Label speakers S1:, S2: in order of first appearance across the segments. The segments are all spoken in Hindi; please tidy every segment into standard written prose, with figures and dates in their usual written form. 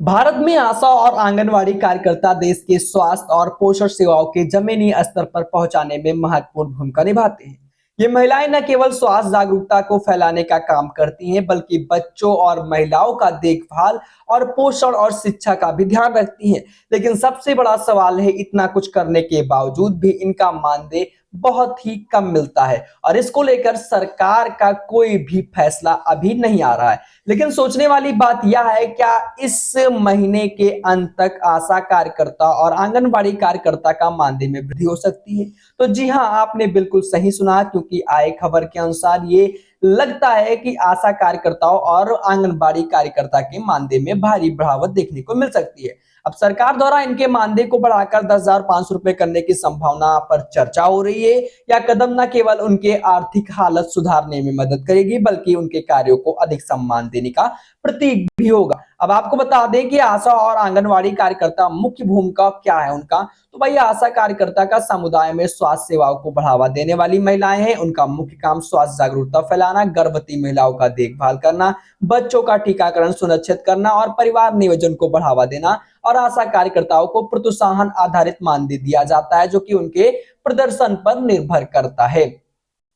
S1: भारत में आशा और आंगनवाड़ी कार्यकर्ता देश के स्वास्थ्य और पोषण सेवाओं के जमीनी स्तर पर पहुंचाने में महत्वपूर्ण भूमिका निभाते हैं। ये महिलाएं न केवल स्वास्थ्य जागरूकता को फैलाने का काम करती हैं, बल्कि बच्चों और महिलाओं का देखभाल और पोषण और शिक्षा का भी ध्यान रखती हैं। लेकिन सबसे बड़ा सवाल है, इतना कुछ करने के बावजूद भी इनका मानदेय बहुत ही कम मिलता है और इसको लेकर सरकार का कोई भी फैसला अभी नहीं आ रहा है। लेकिन सोचने वाली बात यह है, क्या इस महीने के अंत तक आशा कार्यकर्ता और आंगनबाड़ी कार्यकर्ता का मानदेय में वृद्धि हो सकती है? तो जी हाँ, आपने बिल्कुल सही सुना, क्योंकि आए खबर के अनुसार ये लगता है कि आशा कार्यकर्ताओं और आंगनबाड़ी कार्यकर्ता के मानदेय में भारी बढ़ावट देखने को मिल सकती है। अब सरकार द्वारा इनके मानदेय को बढ़ाकर 10,500 रुपए करने की संभावना पर चर्चा हो रही है। यह कदम न केवल उनके आर्थिक हालत सुधारने में मदद करेगी, बल्कि उनके कार्यों को अधिक सम्मान देने का प्रतीक भी होगा। अब आपको बता दें कि आशा और आंगनवाड़ी कार्यकर्ता मुख्य भूमिका क्या है उनका। तो भाई, आशा कार्यकर्ता का समुदाय में स्वास्थ्य सेवाओं को बढ़ावा देने वाली महिलाएं हैं। उनका मुख्य काम स्वास्थ्य जागरूकता फैलाना, गर्भवती महिलाओं का देखभाल करना, बच्चों का टीकाकरण सुनिश्चित करना और परिवार नियोजन को बढ़ावा देना। और आशा कार्यकर्ताओं को प्रोत्साहन आधारित मानदेय दिया जाता है, जो कि उनके प्रदर्शन पर निर्भर करता है।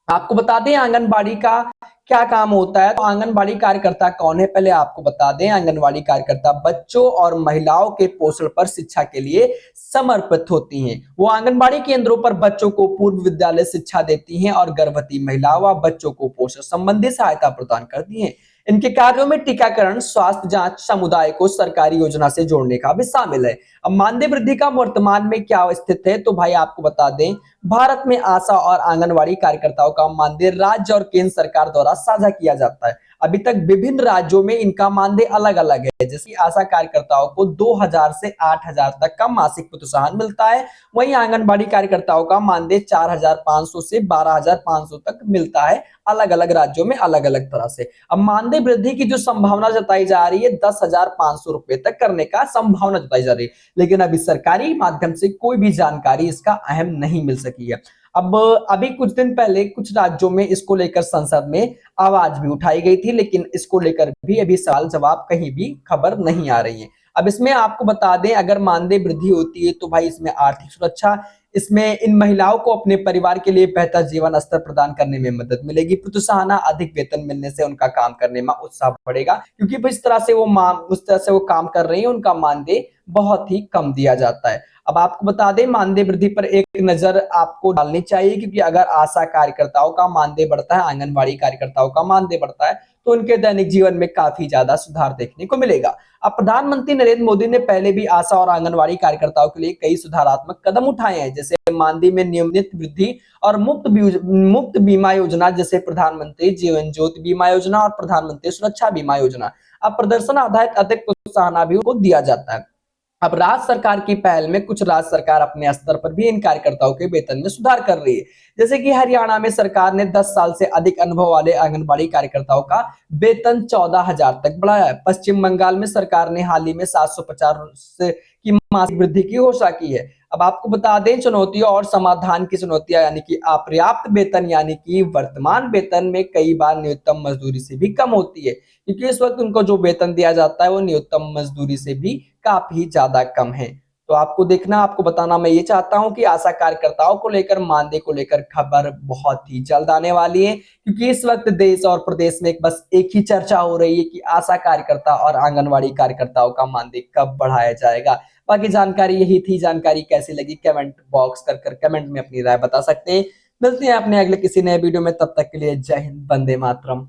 S1: आपको बता दें आंगनबाड़ी का क्या काम होता है। तो आंगनबाड़ी कार्यकर्ता कौन है, पहले आपको बता दें। आंगनबाड़ी कार्यकर्ता बच्चों और महिलाओं के पोषण पर शिक्षा के लिए समर्पित होती हैं। वो आंगनबाड़ी केंद्रों पर बच्चों को पूर्व विद्यालय शिक्षा देती हैं और गर्भवती महिलाओं व बच्चों को पोषण संबंधी सहायता प्रदान करती हैं। इनके कार्यों में टीकाकरण, स्वास्थ्य जांच, समुदाय को सरकारी योजना से जोड़ने का भी शामिल है। अब मानदेय वृद्धि का वर्तमान में क्या स्थिति है, तो भाई आपको बता दें, भारत में आशा और आंगनवाड़ी कार्यकर्ताओं का मानदेय राज्य और केंद्र सरकार द्वारा साझा किया जाता है। अभी तक विभिन्न राज्यों में इनका मानदेय अलग अलग है। जैसे आशा कार्यकर्ताओं को 2,000 से 8,000 तक का मासिक प्रोत्साहन मिलता है। वहीं आंगनबाड़ी कार्यकर्ताओं का मानदेय 4,500 से 12,500 तक मिलता है। अलग अलग राज्यों में अलग अलग तरह से। अब मानदेय वृद्धि की जो संभावना जताई जा रही है, 10,500 रुपए तक करने का संभावना जताई जा रही है, लेकिन अभी सरकारी माध्यम से कोई भी जानकारी इसका अहम नहीं मिल सकी है। अब अभी कुछ दिन पहले कुछ राज्यों में इसको लेकर संसद में आवाज भी उठाई गई थी, लेकिन इसको लेकर भी अभी सवाल जवाब कहीं भी खबर नहीं आ रही है। अब इसमें आपको बता दें, अगर मानदेय वृद्धि होती है तो भाई इसमें आर्थिक सुरक्षा, इसमें इन महिलाओं को अपने परिवार के लिए बेहतर जीवन स्तर प्रदान करने में मदद मिलेगी। प्रोत्साहन, अधिक वेतन मिलने से उनका काम करने में उत्साह बढ़ेगा, क्योंकि इस तरह से वो काम कर रही है, उनका मानदेय बहुत ही कम दिया जाता है। अब आपको बता दें, मानदेय वृद्धि पर एक नजर आपको डालनी चाहिए, क्योंकि अगर आशा कार्यकर्ताओं का मानदेय बढ़ता है, आंगनबाड़ी कार्यकर्ताओं का मानदेय बढ़ता है, तो उनके दैनिक जीवन में काफी ज्यादा सुधार देखने को मिलेगा। अब प्रधानमंत्री नरेंद्र मोदी ने पहले भी आशा और आंगनबाड़ी कार्यकर्ताओं के लिए कई सुधारात्मक कदम उठाए हैं, जैसे मानदेय में नियमित वृद्धि और मुफ्त बीमा योजना, जैसे प्रधानमंत्री जीवन ज्योति बीमा योजना और प्रधानमंत्री सुरक्षा बीमा योजना। अब प्रदर्शन आधारित अतिरिक्त प्रोत्साहन भी उनको दिया जाता है। अब राज्य सरकार की पहल में कुछ राज्य सरकार अपने स्तर पर भी इन कार्यकर्ताओं के वेतन में सुधार कर रही है। जैसे कि हरियाणा में सरकार ने 10 साल से अधिक अनुभव वाले आंगनबाड़ी कार्यकर्ताओं का वेतन 14,000 तक बढ़ाया है। पश्चिम बंगाल में सरकार ने हाल ही में 750 की मासिक वृद्धि की घोषणा की है। अब आपको बता दें, चुनौतियों और समाधान की चुनौतियां, यानी कि अपर्याप्त वेतन, यानी कि वर्तमान वेतन में कई बार न्यूनतम मजदूरी से भी कम होती है, क्योंकि इस वक्त उनको जो वेतन दिया जाता है वो न्यूनतम मजदूरी से भी काफी ज्यादा कम है। तो आपको देखना, आपको बताना मैं ये चाहता हूं कि आशा कार्यकर्ताओं को लेकर, मानदेय को लेकर खबर बहुत ही जल्द आने वाली है, क्योंकि इस वक्त देश और प्रदेश में बस एक ही चर्चा हो रही है कि आशा कार्यकर्ता और आंगनवाड़ी कार्यकर्ताओं का मानदेय कब बढ़ाया जाएगा। बाकी जानकारी यही थी। जानकारी कैसी लगी कमेंट बॉक्स कर कमेंट में अपनी राय बता सकते हैं। मिलते हैं अपने अगले किसी नए वीडियो में, तब तक के लिए जय हिंद, वंदे मातरम।